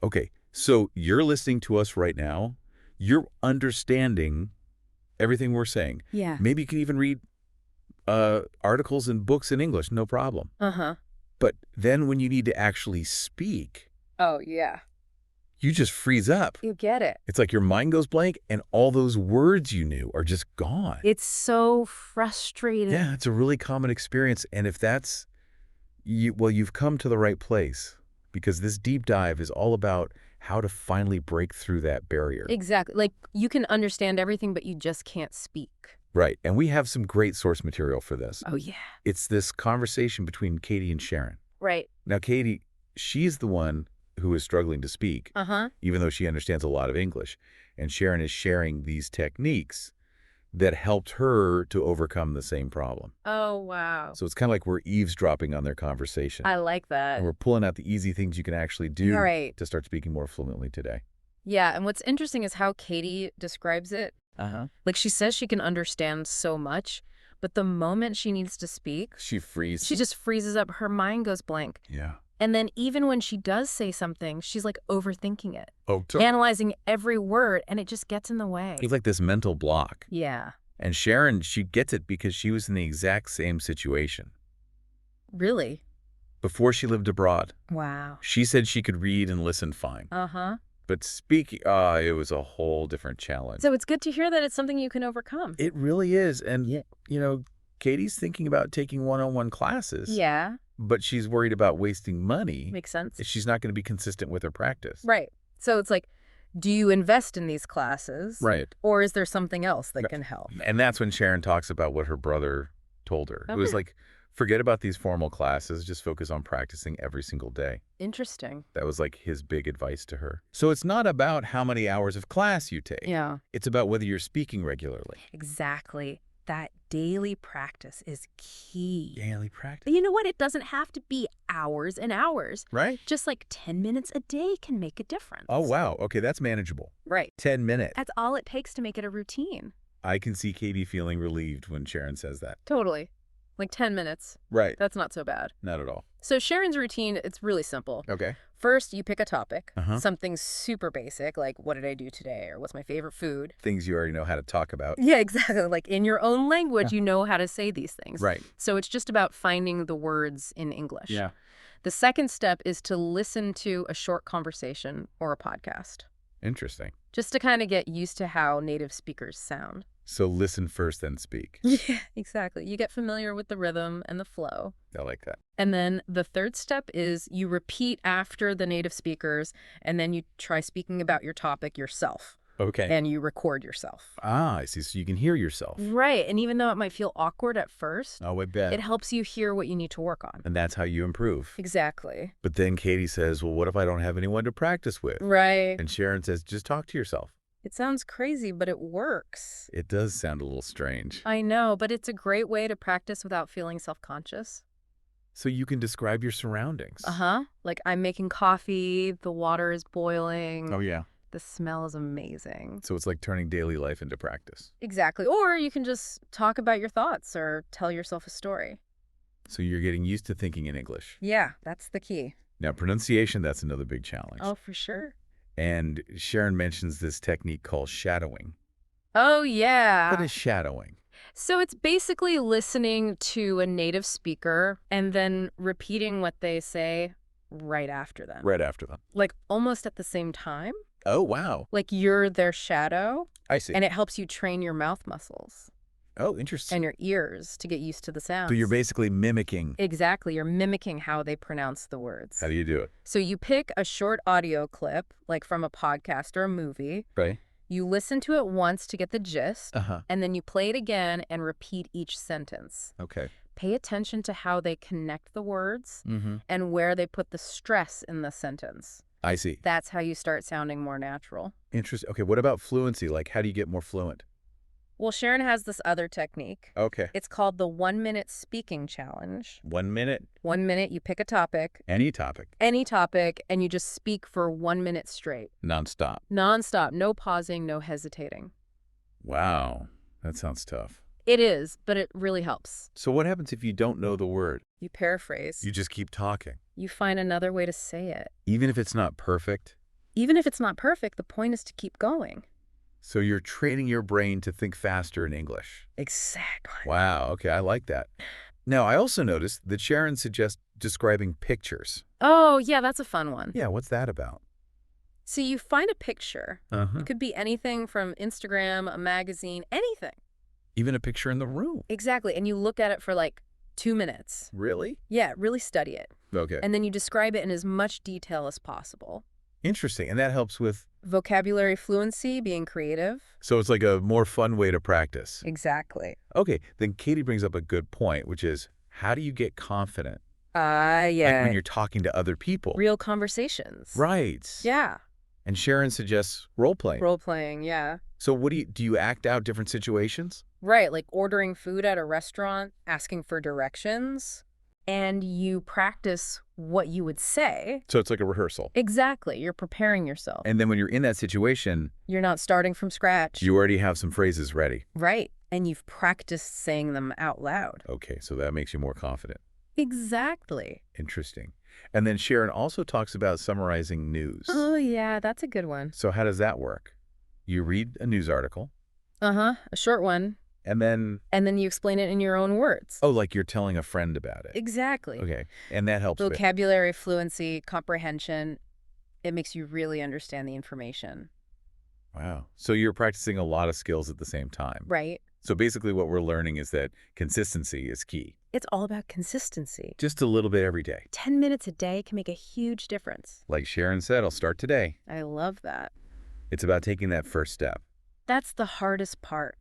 Okay, so you're listening to us right now. You're understanding everything we're saying. Yeah. Maybe you can even read articles and books in English, no problem. Uh-huh. But then when you need to actually speak, Oh, yeah. you just freeze up. You get it. It's like your mind goes blank and all those words you knew are just gone. It's so frustrating. Yeah, it's a really common experience. And if that's well, you've come to the right place, because this deep dive is all about how to finally break through that barrier. Exactly. Like, you can understand everything, but you just can't speak. Right. And we have some great source material for this. Oh, yeah. It's this conversation between Katie and Sharon. Right. Now, Katie, she's the one who is struggling to speak, even though she understands a lot of English. And Sharon is sharing these techniques that helped her to overcome the same problem. Oh, wow. So it's kind of like we're eavesdropping on their conversation. I like that. And we're pulling out the easy things you can actually do Right. to start speaking more fluently today. Yeah, and what's interesting is how Katie describes it. Like, she says she can understand so much, but the moment she needs to speak, She freezes. she just freezes up. Her mind goes blank. Yeah. And then even when she does say something, she's like overthinking it, Oh, analyzing every word, and it just gets in the way. it's like this mental block. Yeah. And Sharon, she gets it because she was in the exact same situation. Really? Before she lived abroad, Wow. she said she could read and listen fine. Uh-huh. But speaking, it was a whole different challenge. So it's good to hear that it's something you can overcome. It really is. And, Yeah. you know, Katie's thinking about taking one-on-one classes. Yeah. But she's worried about wasting money. Makes sense. If she's not going to be consistent with her practice. Right. So it's like, do you invest in these classes? Right. Or is there something else that can help? And that's when Sharon talks about what her brother told her. It was Okay. like, forget about these formal classes, just focus on practicing every single day. Interesting. That was like his big advice to her. So it's not about how many hours of class you take. Yeah. It's about whether you're speaking regularly. Exactly. That daily practice is key. Daily practice. You know what? It doesn't have to be hours and hours. Right? Just like 10 minutes a day can make a difference. Oh, wow. Okay, that's manageable. Right. 10 minutes. That's all it takes to make it a routine. I can see Katie feeling relieved when Sharon says that. Totally. Like 10 minutes. Right. That's not so bad. Not at all. So Sharon's routine, it's really simple. Okay. First, you pick a topic, Uh-huh. something super basic, like what did I do today, or what's my favorite food? Things you already know how to talk about. Yeah, exactly. Like in your own language, you know how to say these things. Right. So it's just about finding the words in English. Yeah. The second step is to listen to a short conversation or a podcast, Interesting. just to kind of get used to how native speakers sound. So listen first, then speak. Yeah, exactly. You get familiar with the rhythm and the flow. I like that. And then the third step is you repeat after the native speakers, and then you try speaking about your topic yourself, Okay. and you record yourself. I see. So you can hear yourself. Right. And even though it might feel awkward at first, Oh, I bet. it helps you hear what you need to work on. And that's how you improve. Exactly. But then Katie says, well, what if I don't have anyone to practice with? Right. And Sharon says, just talk to yourself. It sounds crazy, but it works. It does sound a little strange. I know, but it's a great way to practice without feeling self-conscious. So you can describe your surroundings. Uh-huh. Like I'm making coffee, the water is boiling. Oh, yeah. The smell is amazing. So it's like turning daily life into practice. Exactly. Or you can just talk about your thoughts or tell yourself a story. So you're getting used to thinking in English. Yeah, that's the key. Now, pronunciation, that's another big challenge. Oh, for sure. And Sharon mentions this technique called shadowing. Oh, yeah. What is shadowing? So it's basically listening to a native speaker and then repeating what they say right after them. Right after them. Like almost at the same time. Oh, wow. Like you're their shadow. I see. And it helps you train your mouth muscles Oh, interesting. and your ears to get used to the sounds. So you're basically mimicking. Exactly. You're mimicking how they pronounce the words. How do you do it? So you pick a short audio clip, like from a podcast or a movie. Right. You listen to it once to get the gist, Uh-huh. and then you play it again and repeat each sentence. Okay. Pay attention to how they connect the words Mm-hmm. and where they put the stress in the sentence. I see. That's how you start sounding more natural. Interesting. Okay, what about fluency? Like, how do you get more fluent? Well, Sharon has this other technique. Okay. It's called the 1-minute speaking challenge. 1 minute, 1 minute, you pick a topic, any topic, any topic, and you just speak for 1 minute straight. nonstop. Nonstop, no pausing, no hesitating. Wow, that sounds tough. It is, but it really helps. So what happens if you don't know the word? You paraphrase. You just keep talking. You find another way to say it. Even if it's not perfect, Even if it's not perfect, the point is to keep going. So you're training your brain to think faster in English. Exactly. Wow, okay, I like that. Now, I also noticed that Sharon suggests describing pictures. Oh, yeah, that's a fun one. Yeah, what's that about? So you find a picture. Uh-huh. It could be anything from Instagram, a magazine, anything. Even a picture in the room. Exactly. And you look at it for like 2 minutes. Really? Yeah, really study it. Okay. And then you describe it in as much detail as possible. Interesting. And that helps with... Vocabulary fluency, being creative. So it's like a more fun way to practice. Exactly. Okay, then Katie brings up a good point, which is, how do you get confident? Yeah. Like when you're talking to other people. Real conversations. Right. Yeah. And Sharon suggests role-playing. Role-playing, yeah. So what do you act out different situations? Right, like ordering food at a restaurant, asking for directions, and you practice what you would say. So it's like a rehearsal. Exactly. You're preparing yourself. And then when you're in that situation, You're not starting from scratch. you already have some phrases ready. Right. And you've practiced saying them out loud. Okay, so that makes you more confident. Exactly. Interesting. And then Sharon also talks about summarizing news. Oh, yeah, that's a good one. So how does that work? You read a news article, A short one. and then... And then you explain it in your own words. Oh, like you're telling a friend about it. Exactly. Okay, and that helps with... Vocabulary, fluency, comprehension. It makes you really understand the information. Wow. So you're practicing a lot of skills at the same time. Right. So basically what we're learning is that consistency is key. It's all about consistency. Just a little bit every day. 10 minutes a day can make a huge difference. Like Sharon said, I'll start today. I love that. It's about taking that first step. That's the hardest part.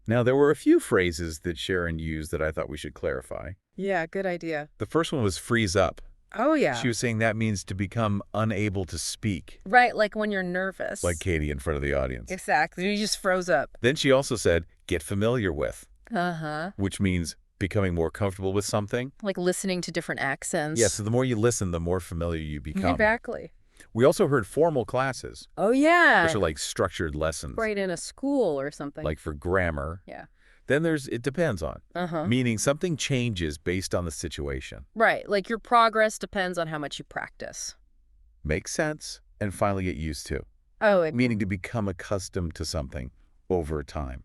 Now, there were a few phrases that Sharon used that I thought we should clarify. Yeah, good idea. The first one was freeze up. Oh, yeah. She was saying that means to become unable to speak. Right, like when you're nervous. Like Katie in front of the audience. Exactly. You just froze up. Then she also said, get familiar with. Uh-huh. Which means becoming more comfortable with something. Like listening to different accents. Yeah, so the more you listen, the more familiar you become. Exactly. We also heard formal classes. Oh, yeah. Which are like structured lessons. Right, in a school or something. Like for grammar. Yeah. Then there's it depends on. Uh-huh. Meaning something changes based on the situation. Right, like your progress depends on how much you practice. Makes sense and finally get used to. Oh, Meaning to become accustomed to something over time.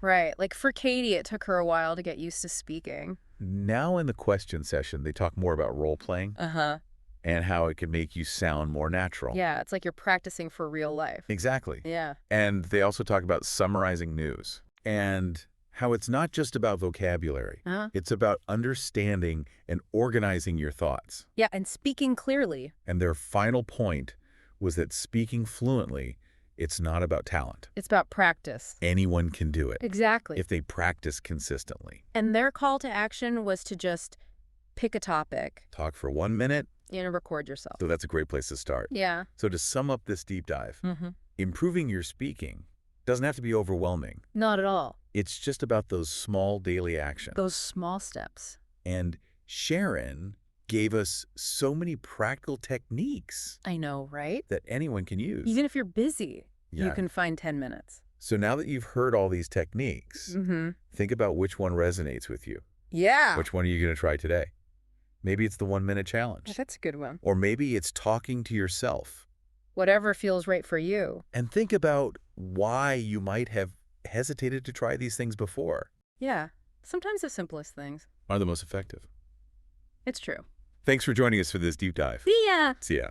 right. Like for Katie, it took her a while to get used to speaking. Now in the question session, they talk more about role-playing Uh-huh. and how it can make you sound more natural. Yeah, it's like you're practicing for real life. Exactly. Yeah. And they also talk about summarizing news and how it's not just about vocabulary. Uh-huh. It's about understanding and organizing your thoughts. Yeah, and speaking clearly. And their final point was that speaking fluently, it's not about talent. It's about practice. Anyone can do it Exactly. if they practice consistently. And their call to action was to just pick a topic Talk for 1 minute, and record yourself. so that's a great place to start. Yeah. So to sum up this deep dive, Mm-hmm. improving your speaking doesn't have to be overwhelming. Not at all. It's just about those small daily actions. Those small steps. And Sharon gave us so many practical techniques I know, right? that anyone can use. Even if you're busy, you Yeah. can find 10 minutes. So now that you've heard all these techniques, Mm-hmm. think about which one resonates with you. Yeah. Which one are you going to try today? Maybe it's the 1-minute challenge. That's a good one. Or maybe it's talking to yourself. Whatever feels right for you. And think about why you might have hesitated to try these things before. Yeah. Sometimes the simplest things. Are the most effective. It's true. Thanks for joining us for this deep dive. See ya. See ya.